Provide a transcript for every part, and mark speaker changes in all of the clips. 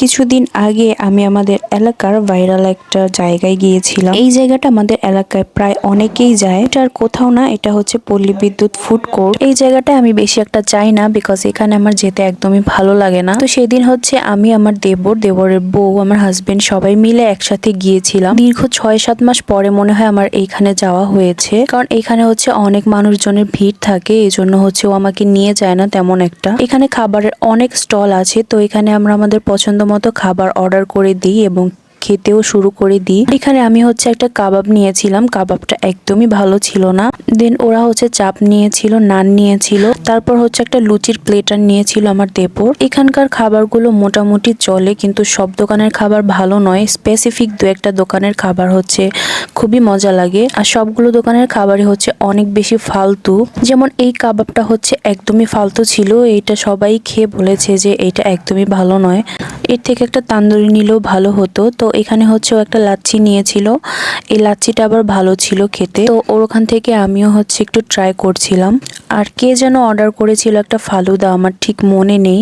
Speaker 1: কিছুদিন আগে আমি আমাদের এলাকার ভাইরাল একটা জায়গায় গিয়েছিলাম। এই জায়গাটা আমাদের এলাকায় প্রায় অনেকেই যায়, এটার কোথাও না, এটা হচ্ছে পল্লী বিদ্যুৎ ফুড কোর্ট। এই জায়গাটা আমি বেশি একটা চাই না, বিকজ এখানে আমার যেতে একদমই ভালো লাগে না। তো সেদিন হচ্ছে আমি, আমার দেবরের বউ, আমার হাজবেন্ড সবাই মিলে একসাথে গিয়েছিলাম। দীর্ঘ 6-7 মাস পরে মনে হয় আমার এইখানে যাওয়া হয়েছে, কারণ এখানে হচ্ছে অনেক মানুষজনের ভিড় থাকে, এই জন্য হচ্ছে ও আমাকে নিয়ে যায় না তেমন একটা। এখানে খাবারের অনেক স্টল আছে, তো এখানে আমরা আমাদের পছন্দ মতো খাবার অর্ডার করে দিই এবং খেতেও শুরু করে দিই। এখানে আমি হচ্ছে একটা কাবাব নিয়েছিলাম, কাবাবটা একদমই ভালো ছিল না। দেন ওরা হচ্ছে চাপ নিয়েছিল, নান নিয়েছিল, তারপর হচ্ছে একটা লুচির প্লেটার নিয়েছিল আমার দেবর। এখানকার খাবারগুলো মোটামুটি চলে, কিন্তু সব দোকানের খাবার ভালো নয়। স্পেসিফিক দু একটা দোকানের খাবার হচ্ছে খুবই মজা লাগে, আর সবগুলো দোকানের খাবারই হচ্ছে অনেক বেশি ফালতু। যেমন এই কাবাবটা হচ্ছে একদমই ফালতু ছিল, এইটা সবাই খেয়ে বলেছে যে এটা একদমই ভালো নয়, এর থেকে একটা তান্দুরি নিলেও ভালো হতো। তো এখানে হচ্ছে ও একটা লাচ্ছি নিয়েছিল, এই লাচ্ছিটা আবার ভালো ছিল খেতে। তো ওর ওখান থেকে আমিও হচ্ছে একটু ট্রাই করছিলাম। আর কে যেন অর্ডার করেছিল একটা ফালুদা, আমার ঠিক মনে নেই।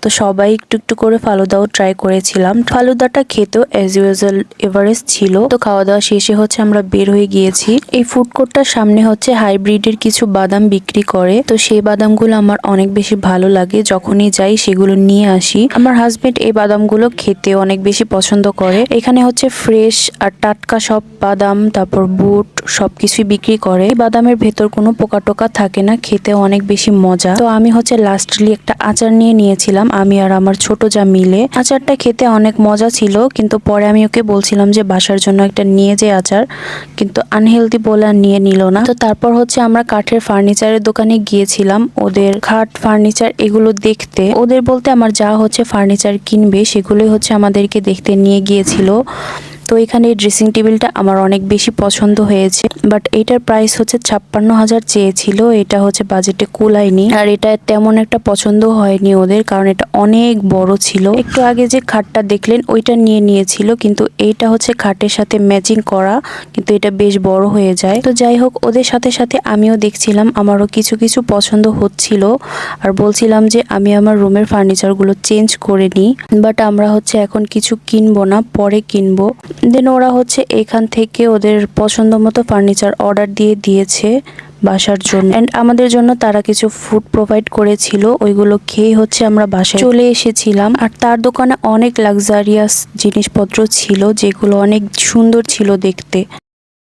Speaker 1: তো সবাই একটু একটু করে ফালুদাও ট্রাই করেছিলাম। ফালুদাটা খেতেও অ্যাজ ইউজুয়াল এভারেস্ট ছিল। তো খাওয়া দাওয়া শেষে হচ্ছে আমরা বের হয়ে গিয়েছি। এই ফুড কোর্টটার সামনে হচ্ছে হাইব্রিডের কিছু বাদাম বিক্রি করে, তো সেই বাদামগুলো আমার অনেক বেশি ভালো লাগে, যখনই যাই সেগুলো নিয়ে আসি। আমার হাজবেন্ড এই বাদামগুলো খেতে অনেক বেশি পছন্দ করে। এখানে হচ্ছে ফ্রেশ আর টাটকা সব বাদাম, তারপর বুট সবকিছুই বিক্রি করে। এই বাদামের ভেতর কোনো পোকা টোকা থাকে না, খেতে অনেক বেশি মজা। তো আমি হচ্ছে লাস্টলি একটা আচার নিয়ে নিয়েছিলাম, আমি আর আমার ছোট যা মিলে। আচারটা খেতে অনেক মজা ছিল, কিন্তু পরে আমি ওকে বলছিলাম যে বাসার জন্য একটা নিয়ে যে আচার, কিন্তু আনহেলদি বলে আর নিয়ে নিল না। তো তারপর হচ্ছে আমরা কাঠের ফার্নিচারের দোকানে গিয়েছিলাম, ওদের খাট ফার্নিচার এগুলো দেখতে। ওদের বলতে আমার যা হচ্ছে ফার্নিচার কিনবে সেগুলোই হচ্ছে আমাদেরকে দেখতে নিয়ে গিয়েছিল। তো এখানে এই ড্রেসিং টেবিলটা আমার অনেক বেশি পছন্দ হয়েছে, বাট এটার প্রাইস হচ্ছে 56,000 চেয়েছিল, এটা হচ্ছে বাজেটে কুলায়নি। আর এটা তেমন একটা পছন্দ হয়নি ওদের, কারণ এটা অনেক বড় ছিল। একটু আগে যে খাটটা দেখলেন ওইটা নিয়ে নিয়েছিল, কিন্তু এইটা হচ্ছে খাটের সাথে ম্যাচিং করা, কিন্তু এটা বেশ বড় হয়ে যায়। তো যাই হোক, ওদের সাথে সাথে আমিও দেখছিলাম, আমারও কিছু কিছু পছন্দ হচ্ছিল, আর বলছিলাম যে আমি আমার রুমের ফার্নিচারগুলো চেঞ্জ করে নিই, বাট আমরা হচ্ছে এখন কিছু কিনবো না, পরে কিনবো। দেন ওরা হচ্ছে এখান থেকে ওদের পছন্দ মতো ফার্নিচার অর্ডার দিয়ে দিয়েছে বাসার জন্য, এন্ড আমাদের জন্য তারা কিছু ফুড প্রোভাইড করেছিল, ওইগুলো খেয়ে হচ্ছে আমরা বাসায় চলে এসেছিলাম। আর তার দোকানে অনেক লাক্সারিয়াস জিনিসপত্র ছিল, যেগুলো অনেক সুন্দর ছিল দেখতে।